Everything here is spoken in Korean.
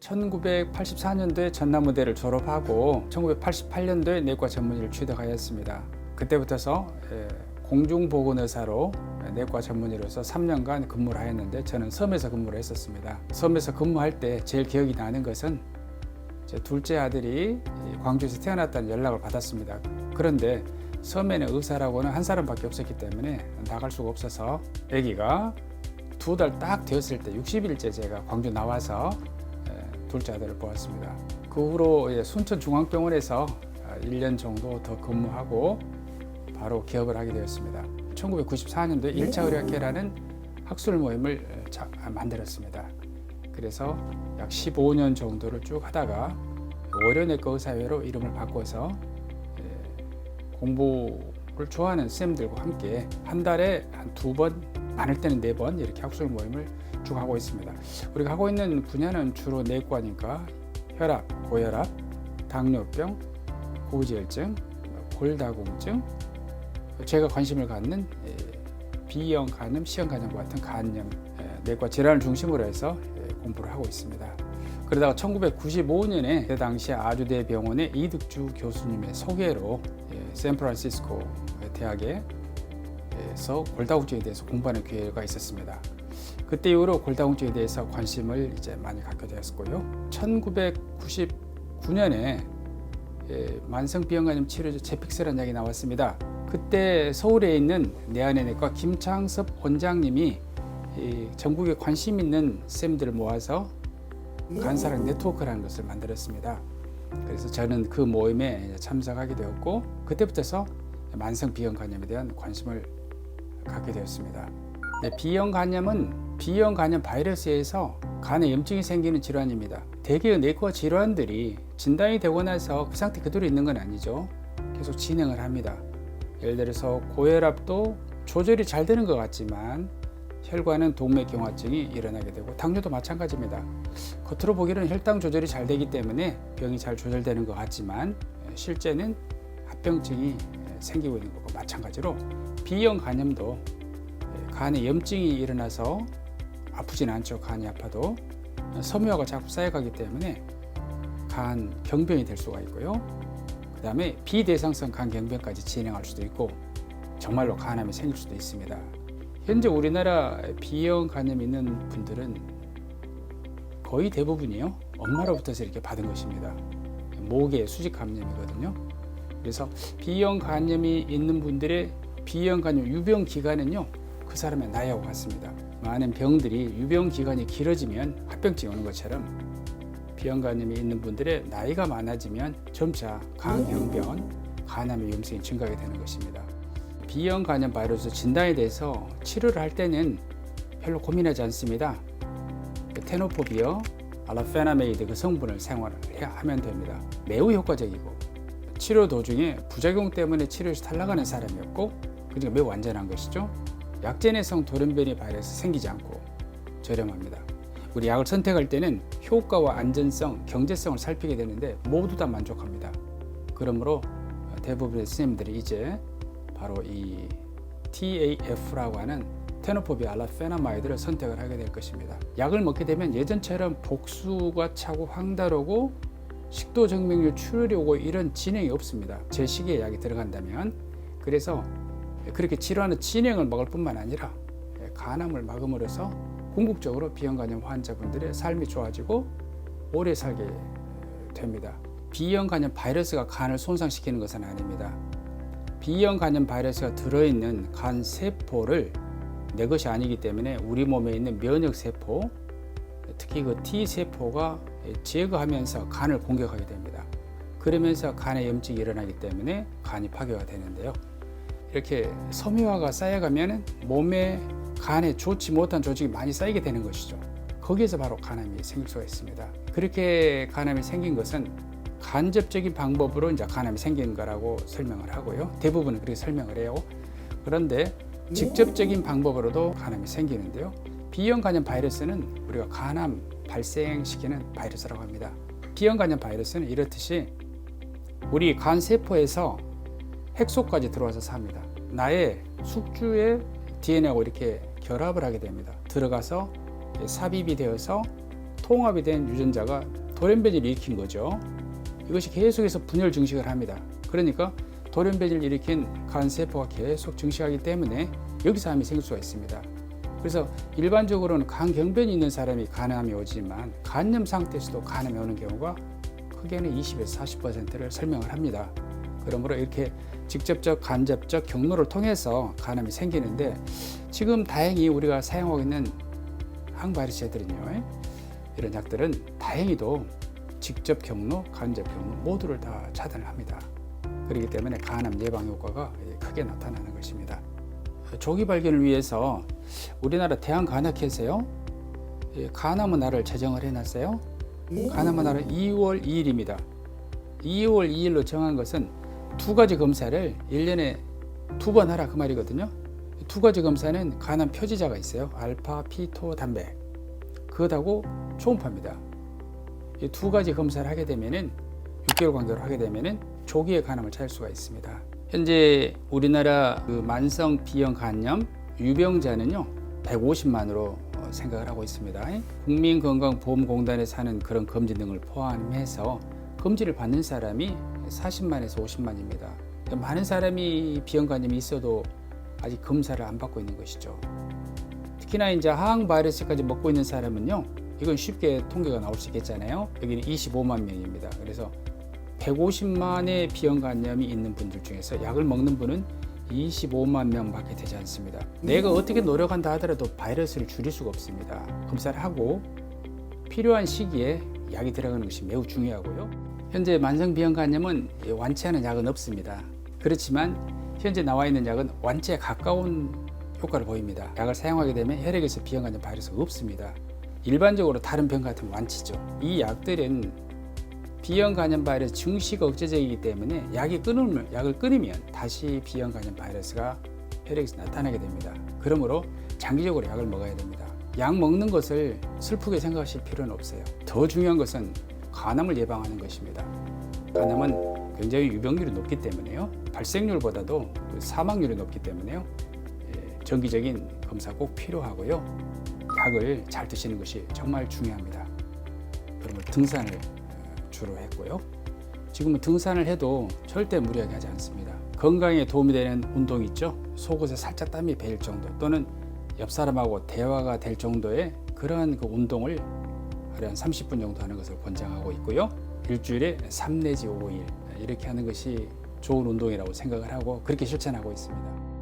1984년도에 전남의대를 졸업하고 1988년도에 내과 전문의를 취득하였습니다. 그때부터서 공중보건의사로 내과 전문의로서 3년간 근무를 하였는데 저는 섬에서 근무를 했었습니다. 섬에서 근무할 때 제일 기억이 나는 것은 제 둘째 아들이 광주에서 태어났다는 연락을 받았습니다. 그런데 섬에는 의사라고는 한 사람밖에 없었기 때문에 나갈 수가 없어서 아기가 2달 딱 되었을 때 60일째 제가 광주 나와서 둘째 아들을 보았습니다. 그 후로 순천중앙병원에서 1년 정도 더 근무하고 바로 개업을 하게 되었습니다. 1994년도에 1차 의료학회라는 학술 모임을 만들었습니다. 그래서 약 15년 정도를 쭉 하다가 월요내과 의사회로 이름을 바꿔서 공부를 좋아하는 쌤들과 함께 한 달에 한 2번, 많을 때는 4번 이렇게 학술 모임을 쭉 하고 있습니다. 우리가 하고 있는 분야는 주로 내과니까 혈압, 고혈압, 당뇨병, 고지혈증, 골다공증, 제가 관심을 갖는 B형 간염, C형 간염과 같은 간염, 내과 질환을 중심으로 해서 공부를 하고 있습니다. 그러다가 1995년에 그 당시 아주대 병원의 이득주 교수님의 소개로 샌프란시스코 대학에서 골다공증에 대해서 공부하는 기회가 있었습니다. 그때 이후로 골다공증에 대해서 관심을 이제 많이 갖게 되었고요. 1999년에 만성 비형간염 치료제 제픽스라는 약이 나왔습니다. 그때 서울에 있는 내안의내과 김창섭 원장님이 전국에 관심 있는 쌤들을 모아서 간사랑 네트워크라는 것을 만들었습니다. 그래서 저는 그 모임에 참석하게 되었고 그때부터서 만성 비형간염에 대한 관심을 갖게 되었습니다. B형 간염은 B형 간염 바이러스에서 간에 염증이 생기는 질환입니다. 대개의 내과 질환들이 진단이 되고 나서 그 상태 그대로 있는 건 아니죠. 계속 진행을 합니다. 예를 들어서 고혈압도 조절이 잘 되는 것 같지만 혈관은 동맥경화증이 일어나게 되고 당뇨도 마찬가지입니다. 겉으로 보기에는 혈당 조절이 잘 되기 때문에 병이 잘 조절되는 것 같지만 실제는 합병증이 생기고 있는 것과 마찬가지로 B형 간염도 간에 염증이 일어나서 아프진 않죠. 간이 아파도 섬유화가 자꾸 쌓여가기 때문에 간 경변이 될 수가 있고요. 그 다음에 비대상성 간경변까지 진행할 수도 있고 정말로 간암이 생길 수도 있습니다. 현재 우리나라 B형 간염이 있는 분들은 거의 대부분이요 엄마로부터서 이렇게 받은 것입니다. 목의 수직 감염이거든요. 그래서 B형 간염이 있는 분들의 B형 간염 유병 기간은요 그 사람의 나이하고 같습니다. 많은 병들이 유병 기간이 길어지면 합병증이 오는 것처럼 B형 간염이 있는 분들의 나이가 많아지면 점차 간경변, 간암의 위험성이 증가하게 되는 것입니다. B형 간염 바이러스 진단에 대해서 치료를 할 때는 별로 고민하지 않습니다. 테노포비어, 알라페나메이드 그 성분을 사용을 하면 됩니다. 매우 효과적이고 치료 도중에 부작용 때문에 치료에서 탈락하는 사람이 없고 그러니까 매우 안전한 것이죠. 약제내성 돌연변이 바이러스 생기지 않고 저렴합니다. 우리 약을 선택할 때는 효과와 안전성, 경제성을 살피게 되는데 모두 다 만족합니다. 그러므로 대부분의 선생님들이 이제 바로 이 TAF라고 하는 테노포비아 알라페나마이드를 선택을 하게 될 것입니다. 약을 먹게 되면 예전처럼 복수가 차고 황달오고 식도 정맥류 출혈이 오고 이런 진행이 없습니다. 제 시기에 약이 들어간다면. 그래서 그렇게 치료하는 진행을 막을 뿐만 아니라 간암을 막음으로써 궁극적으로 B형 간염 환자분들의 삶이 좋아지고 오래 살게 됩니다. B형 간염 바이러스가 간을 손상시키는 것은 아닙니다. B형 간염 바이러스가 들어있는 간 세포를 내 것이 아니기 때문에 우리 몸에 있는 면역 세포, 특히 그 T 세포가 제거하면서 간을 공격하게 됩니다. 그러면서 간에 염증이 일어나기 때문에 간이 파괴가 되는데요. 이렇게 섬유화가 쌓여가면 몸에 간에 좋지 못한 조직이 많이 쌓이게 되는 것이죠. 거기에서 바로 간암이 생길 수가 있습니다. 그렇게 간암이 생긴 것은 간접적인 방법으로 이제 간암이 생긴 거라고 설명을 하고요. 대부분은 그렇게 설명을 해요. 그런데 직접적인 방법으로도 간암이 생기는데요. B형 간염 바이러스는 우리가 간암 발생시키는 바이러스라고 합니다. B형 간염 바이러스는 이렇듯이 우리 간 세포에서 핵소까지 들어와서 삽니다. 나의 숙주의 DNA하고 이렇게 결합을 하게 됩니다. 들어가서 삽입이 되어서 통합이 된 유전자가 돌연변이를 일으킨 거죠. 이것이 계속해서 분열 증식을 합니다. 그러니까 돌연변이를 일으킨 간세포가 계속 증식하기 때문에 여기서 암이 생길 수가 있습니다. 그래서 일반적으로는 간경변이 있는 사람이 간암이 오지만 간염 상태에서도 간암이 오는 경우가 크게는 20에서 40%를 설명을 합니다. 그러므로 이렇게 직접적, 간접적 경로를 통해서 간암이 생기는데 지금 다행히 우리가 사용하고 있는 항바이러스제들은요, 이런 약들은 다행히도 직접 경로, 간접 경로 모두를 다 차단을 합니다. 그렇기 때문에 간암 예방 효과가 크게 나타나는 것입니다. 조기 발견을 위해서 우리나라 대한간학회에서요, 간암의 제정을 해놨어요. 간암의 날은 2월 2일입니다. 2월 2일로 정한 것은 두 가지 검사를 1년에 2번 하라 그 말이거든요. 두 가지 검사는 간암 표지자가 있어요. 알파, 피토, 단백. 그것하고 초음파입니다. 이 두 가지 검사를 하게 되면은 6개월 간격으로 하게 되면은 조기에 간암을 찾을 수가 있습니다. 현재 우리나라 그 만성 B형 간염 유병자는요 150만으로 생각을 하고 있습니다. 국민건강보험공단에서 하는 그런 검진 등을 포함해서 검진을 받는 사람이 40만에서 50만입니다. 많은 사람이 B형 간염이 있어도 아직 검사를 안 받고 있는 것이죠. 특히나 이제 항바이러스까지 먹고 있는 사람은요, 이건 쉽게 통계가 나올 수 있겠잖아요. 여기는 25만 명입니다. 그래서 150만의 B형 간염이 있는 분들 중에서 약을 먹는 분은 25만 명밖에 되지 않습니다. 내가 어떻게 노력한다 하더라도 바이러스를 줄일 수가 없습니다. 검사를 하고 필요한 시기에 약이 들어가는 것이 매우 중요하고요. 현재 만성 B형 간염은 완치하는 약은 없습니다. 그렇지만 현재 나와 있는 약은 완치에 가까운 효과를 보입니다. 약을 사용하게 되면 혈액에서 B형 간염 바이러스가 없습니다. 일반적으로 다른 병 같은 완치죠. 이 약들은 B형 간염 바이러스 증식 억제제이기 때문에 약을 끊으면 다시 B형 간염 바이러스가 혈액에서 나타나게 됩니다. 그러므로 장기적으로 약을 먹어야 됩니다. 약 먹는 것을 슬프게 생각하실 필요는 없어요. 더 중요한 것은 간암을 예방하는 것입니다. 간암은 굉장히 유병률이 높기 때문에요. 발생률보다도 사망률이 높기 때문에요. 정기적인 검사 꼭 필요하고요. 약을 잘 드시는 것이 정말 중요합니다. 그러면 등산을 주로 했고요. 지금은 등산을 해도 절대 무리하게 하지 않습니다. 건강에 도움이 되는 운동 있죠. 속옷에 살짝 땀이 배일 정도 또는 옆 사람하고 대화가 될 정도의 그러한 그 운동을 하루에 한 30분 정도 하는 것을 권장하고 있고요. 일주일에 3 내지 5일 이렇게 하는 것이 좋은 운동이라고 생각을 하고 그렇게 실천하고 있습니다.